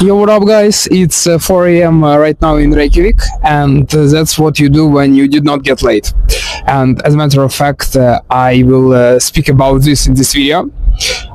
Yo, what up, guys? It's 4 a.m. Right now in Reykjavík, and that's what you do when you did not get late. And as a matter of fact, I will speak about this in this video.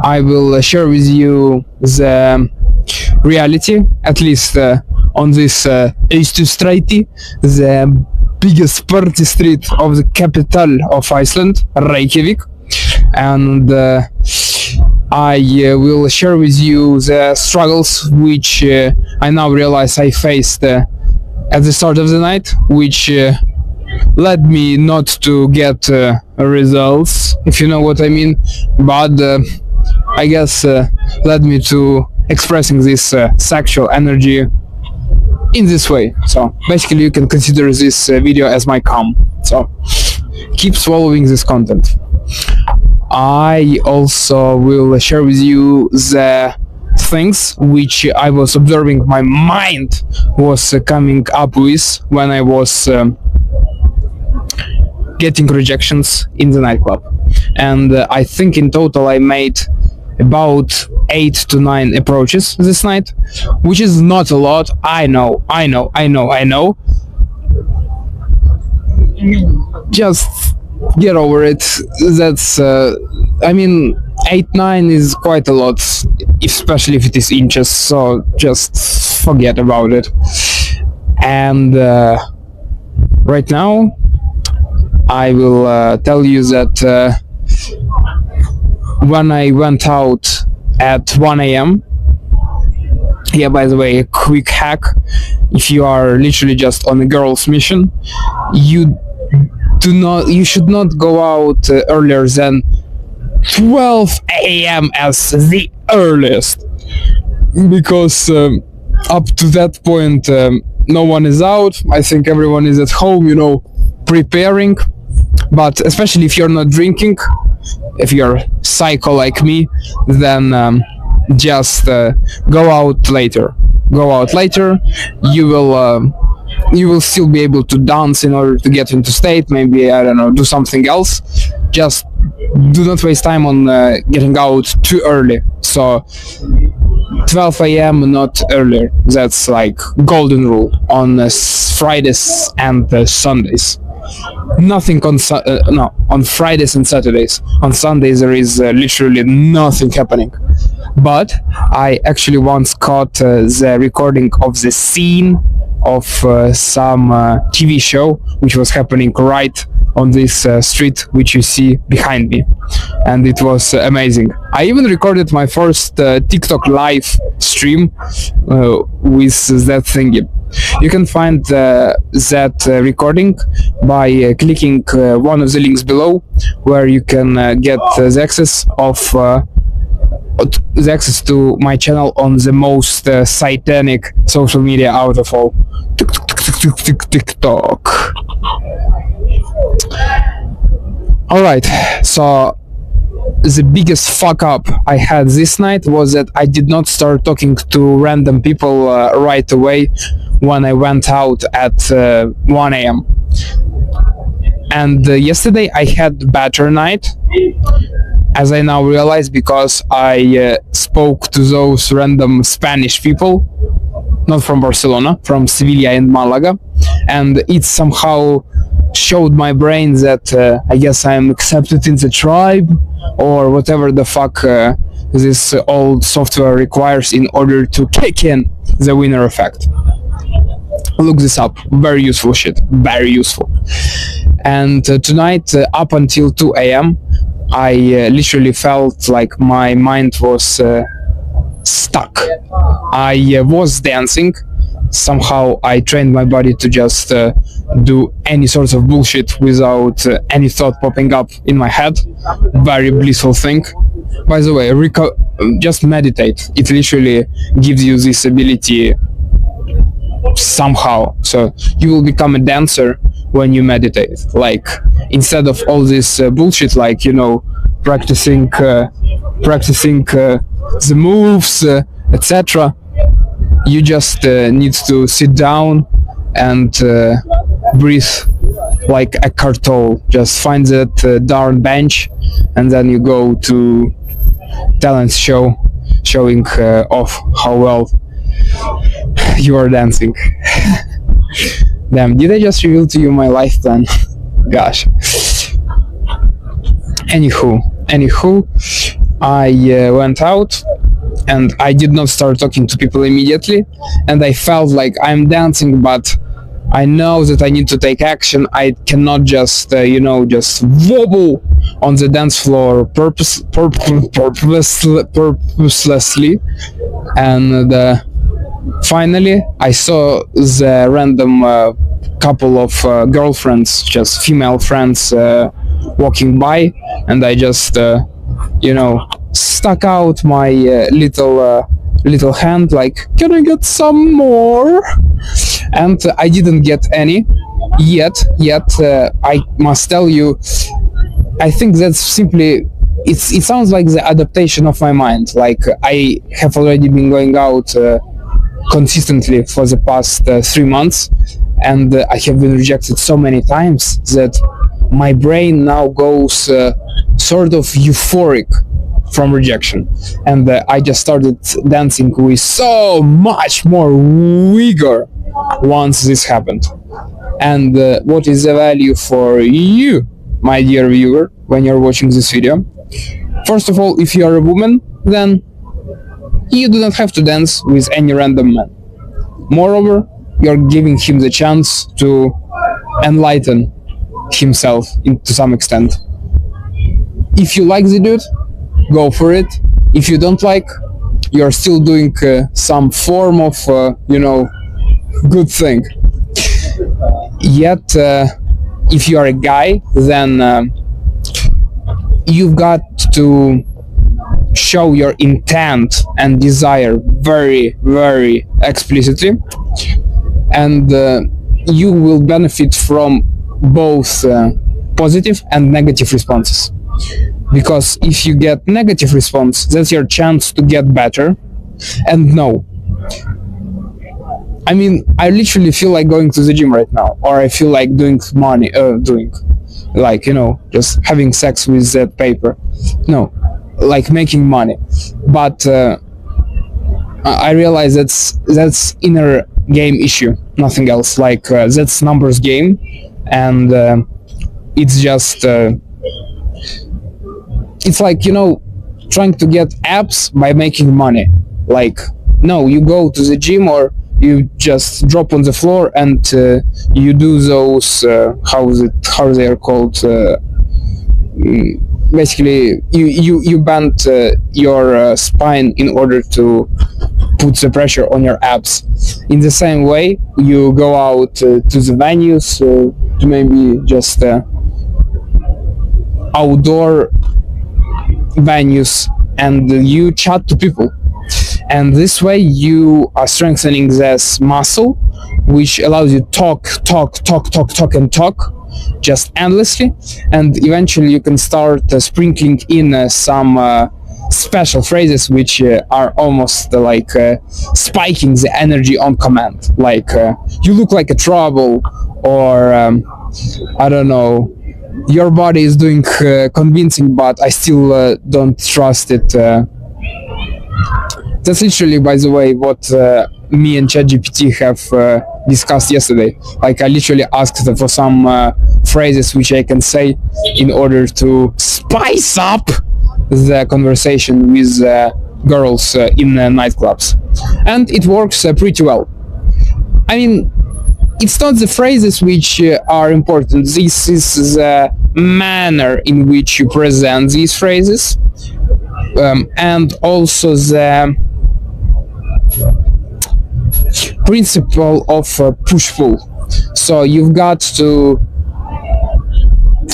I will share with you the reality, at least on this H2 Street, the biggest party street of the capital of Iceland, Reykjavík. And I will share with you the struggles which I now realize I faced at the start of the night, which led me not to get results, if you know what I mean, but I guess led me to expressing this sexual energy in this way. So basically you can consider this video as my calm, so keep swallowing this content. I also will share with you the things which I was observing my mind was coming up with when I was getting rejections in the nightclub. And I think in total I made about 8 to 9 approaches this night, which is not a lot. I know. Just get over it. That's 8-9 is quite a lot, especially if it is inches, so just forget about it. And right now I will tell you that when I went out at 1 a.m. Yeah, by the way, a quick hack: if you are literally just on a girl's mission, you should not go out earlier than 12 a.m. as the earliest, because up to that point no one is out. I think everyone is at home, preparing. But especially if you're not drinking, if you're psycho like me, then just go out later. You will still be able to dance in order to get into state, maybe, I don't know, do something else. Just do not waste time on getting out too early. So 12 a.m. not earlier. That's like golden rule on Fridays and Sundays. Nothing on Fridays and Saturdays. On Sundays there is literally nothing happening. But I actually once caught the recording of the scene of some TV show which was happening right on this street which you see behind me, and it was amazing. I even recorded my first TikTok live stream with that thingy. You can find that recording by clicking one of the links below, where you can get the access to my channel on the most satanic social media out of all, TikTok. Alright, so the biggest fuck up I had this night was that I did not start talking to random people right away when I went out at 1 a.m. And yesterday I had a better night, as I now realize, because I spoke to those random Spanish people, not from Barcelona, from Sevilla and Malaga, and it somehow showed my brain that I guess I'm accepted in the tribe, or whatever the fuck this old software requires in order to kick in the winner effect. Look this up, very useful shit, very useful. And tonight up until 2 a.m. I literally felt like my mind was stuck. I was dancing. Somehow I trained my body to just do any sort of bullshit without any thought popping up in my head. Very blissful thing. By the way, just meditate. It literally gives you this ability somehow. So you will become a dancer when you meditate. Like, instead of all this bullshit, like, practicing the moves, etc. You just need to sit down and breathe like a cartoon. Just find that darn bench, and then you go to talent show, showing off how well You are dancing. Damn, did I just reveal to you my life plan? Gosh. Anywho, I went out and I did not start talking to people immediately, and I felt like I'm dancing, but I know that I need to take action. I cannot just just wobble on the dance floor purposelessly. And finally I saw the random couple of girlfriends, just female friends, walking by, and I just stuck out my little hand like, can I get some more? And I didn't get any yet. I must tell you, I think that's simply, it sounds like the adaptation of my mind. Like, I have already been going out consistently for the past 3 months, and I have been rejected so many times that my brain now goes sort of euphoric from rejection, and I just started dancing with so much more vigor once this happened. And what is the value for you, my dear viewer, when you're watching this video? First of all, if you are a woman, then you do not have to dance with any random man. Moreover, you're giving him the chance to enlighten himself to some extent. If you like the dude, go for it. If you don't like, you're still doing some form of good thing. Yet if you are a guy, then you've got to show your intent and desire very, very explicitly, and you will benefit from both positive and negative responses. Because if you get negative response, that's your chance to get better. And no, I mean, I literally feel like going to the gym right now, or I feel like doing just having sex with that paper. No, like making money. But I realize that's inner game issue, nothing else. Like that's numbers game, and it's just it's like trying to get abs by making money. Like, no, you go to the gym, or you just drop on the floor and you do those how they are called, basically you bend your spine in order to put the pressure on your abs. In the same way, you go out to the venues, to maybe just outdoor venues, and you chat to people, and this way you are strengthening this muscle, which allows you talk just endlessly, and eventually you can start sprinkling in some special phrases which are almost like spiking the energy on command, like you look like a trouble, or I don't know, your body is doing convincing, but I still don't trust it. That's literally, by the way, what me and ChatGPT have discussed yesterday. Like, I literally asked for some phrases which I can say in order to spice up the conversation with girls in nightclubs, and it works pretty well. I mean, it's not the phrases which are important. This is the manner in which you present these phrases, and also the principle of push-pull. So you've got to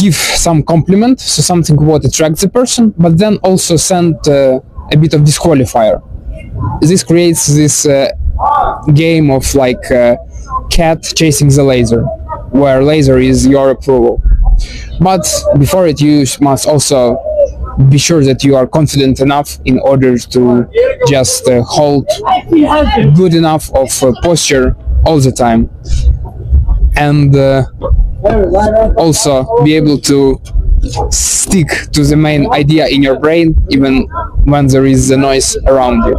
give some compliment, so something what attracts the person, but then also send a bit of disqualifier. This creates this game of like cat chasing the laser, where laser is your approval. But before it, you must also be sure that you are confident enough in order to just hold good enough of posture all the time, and also be able to stick to the main idea in your brain even when there is a noise around you.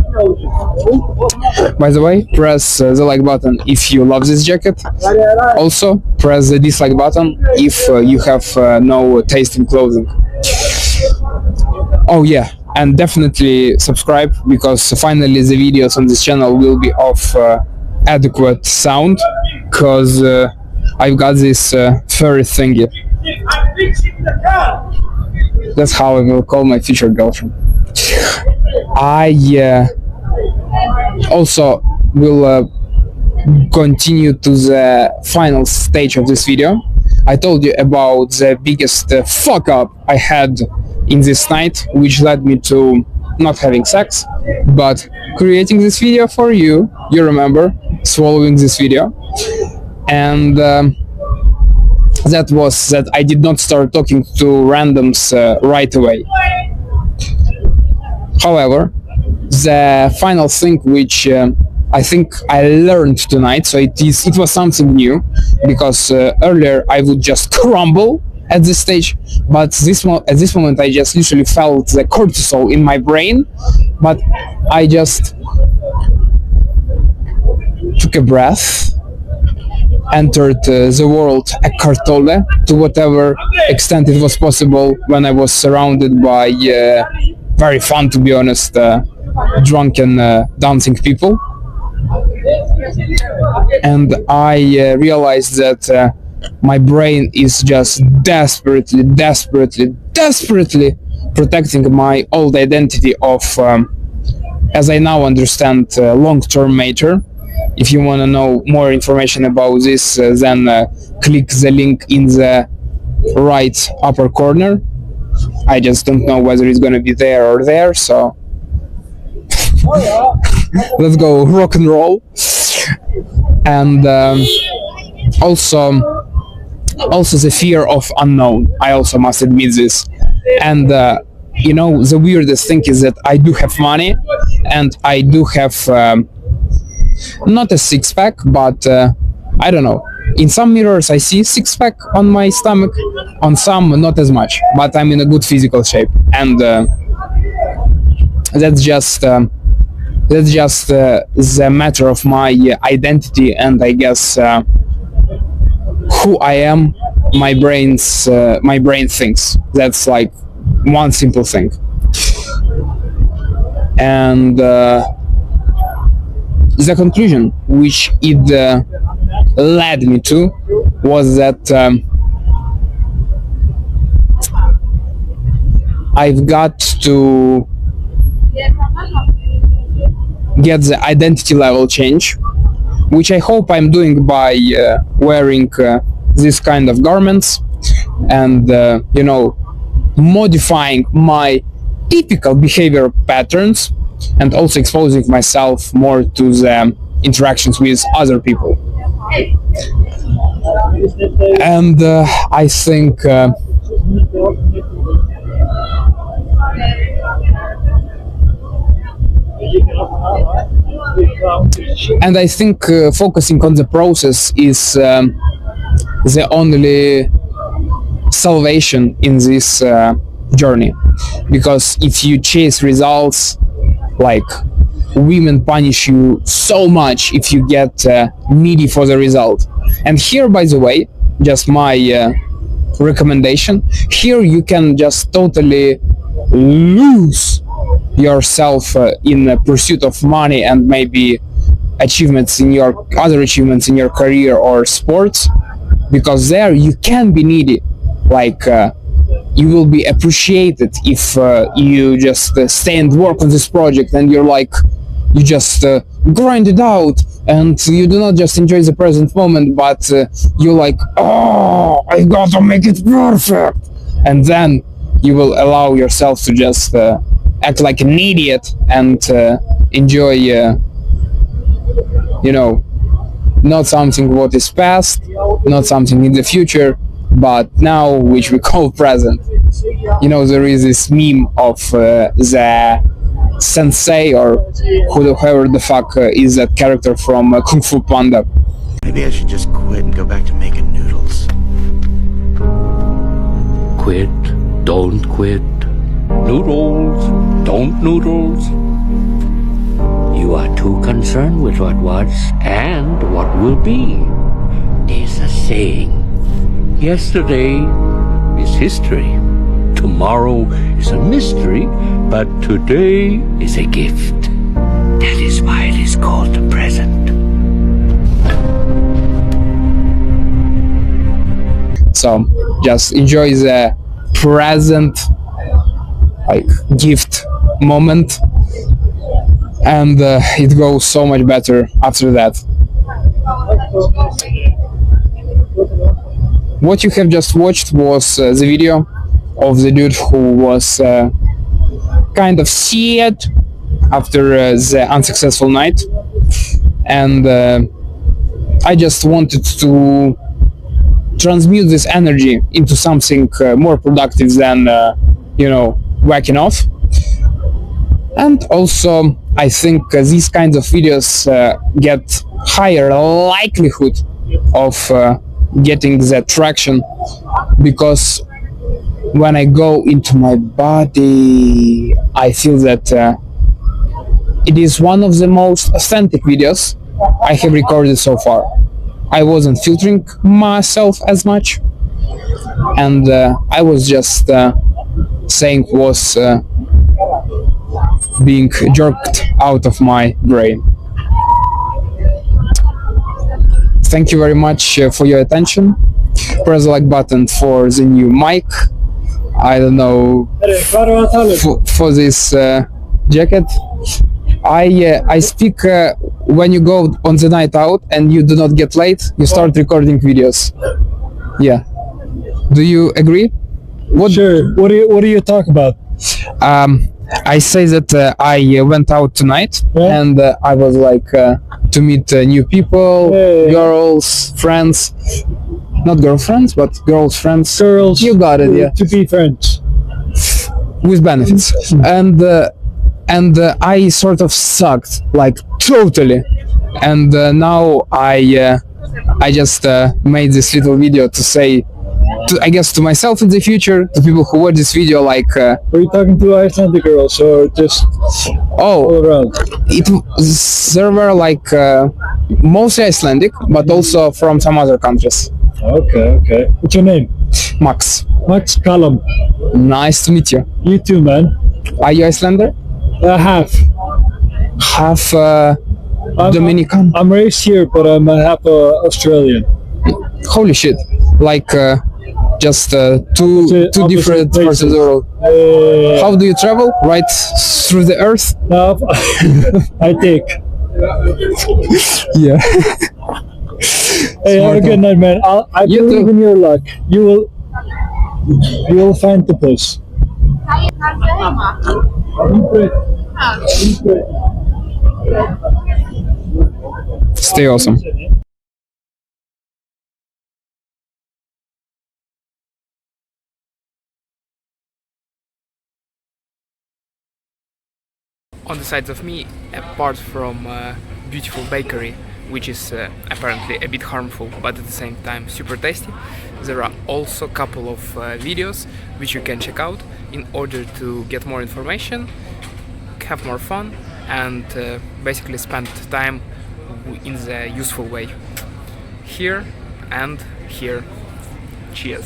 By the way, press the like button if you love this jacket. Also, press the dislike button if you have no taste in clothing. Oh yeah, and definitely subscribe, because finally the videos on this channel will be of adequate sound, because I've got this furry thingy. That's how I will call my future girlfriend. I also will continue to the final stage of this video. I told you about the biggest fuck up I had in this night, which led me to not having sex, but creating this video for you. You remember, swallowing this video. And that was that I did not start talking to randoms right away. However, the final thing which I think I learned tonight, so it was something new, because earlier I would just crumble at this stage, but at this moment I just literally felt the cortisol in my brain, but I just took a breath, entered the world Eckhart Tolle to whatever extent it was possible, when I was surrounded by very fun, to be honest, drunken dancing people. And I realized that my brain is just desperately protecting my old identity of, as I now understand, long-term mater. If you want to know more information about this, then click the link in the right upper corner. I just don't know whether it's going to be there or there, so let's go rock and roll. And also the fear of unknown, I also must admit this. And you know, the weirdest thing is that I do have money, and I do have not a six-pack, but I don't know, in some mirrors I see six-pack on my stomach, on some not as much, but I'm in a good physical shape. And that's just the matter of my identity, and I guess who I am. My brain thinks. That's like one simple thing. And the conclusion which it led me to was that I've got to get the identity level change, which I hope I'm doing by wearing this kind of garments and you know, modifying my typical behavior patterns, and also exposing myself more to the interactions with other people. And I think focusing on the process is the only salvation in this journey, because if you chase results, like, women punish you so much if you get needy for the result. And here, by the way, just my recommendation, here you can just totally lose yourself in the pursuit of money and maybe achievements in your career or sports, because there you can be needy. Like you will be appreciated if you just stay and work on this project, and you're like, you just grind it out, and you do not just enjoy the present moment, but you're like, oh, I gotta make it perfect. And then you will allow yourself to just act like an idiot and enjoy you know, not something what is past, not something in the future, but now, which we call present. You know, there is this meme of the sensei, or whoever the fuck is that character from Kung Fu Panda. Maybe I should just quit and go back to making noodles. Quit, don't quit. Noodles, don't noodles. You You are too concerned with what was and what will be. There's a saying. Yesterday is history. Tomorrow is a mystery, but today is a gift. That is why it is called the present. So just enjoy the present, like, gift moment, and it goes so much better after that. What you have just watched was the video of the dude who was kind of sad after the unsuccessful night, and I just wanted to transmute this energy into something more productive than whacking off. And also I think these kinds of videos get higher likelihood of getting that traction, because when I go into my body, I feel that it is one of the most authentic videos I have recorded so far. I wasn't filtering myself as much, and I was just saying was being jerked out of my brain. Thank you very much for your attention. Press the like button for the new mic. I don't know, for this jacket. I speak when you go on the night out and you do not get late, you start recording videos. Yeah. Do you agree? Sure. What do you talk about? I say that I went out tonight, Yeah. and I was like to meet new people, Yeah. girls, friends. Not girlfriends, but girls' friends. Girls. You got it, yeah. To be friends. With benefits. And I sort of sucked, like totally. And now I just made this little video to say, I guess to myself in the future, to people who watch this video, like, Were you talking to Icelandic girls or just all oh, around? there were like mostly Icelandic, but also from some other countries. Okay. What's your name? Max, Max Callum. nice to meet you. You too, man. Are you Icelander? Half. Half I'm- Dominican? I'm raised here, but I'm half Australian. Holy shit. Like just two Opposite different parts of the world. How do you travel? Right through the earth? Now, I think. Yeah. Hey, have a good night, man. I You believe too. in your luck. You will find the puss. Stay awesome. On the sides of me, apart from beautiful bakery, which is apparently a bit harmful but at the same time super tasty, there are also a couple of videos which you can check out in order to get more information, have more fun, and basically spend time in the useful way. Here and here. Cheers.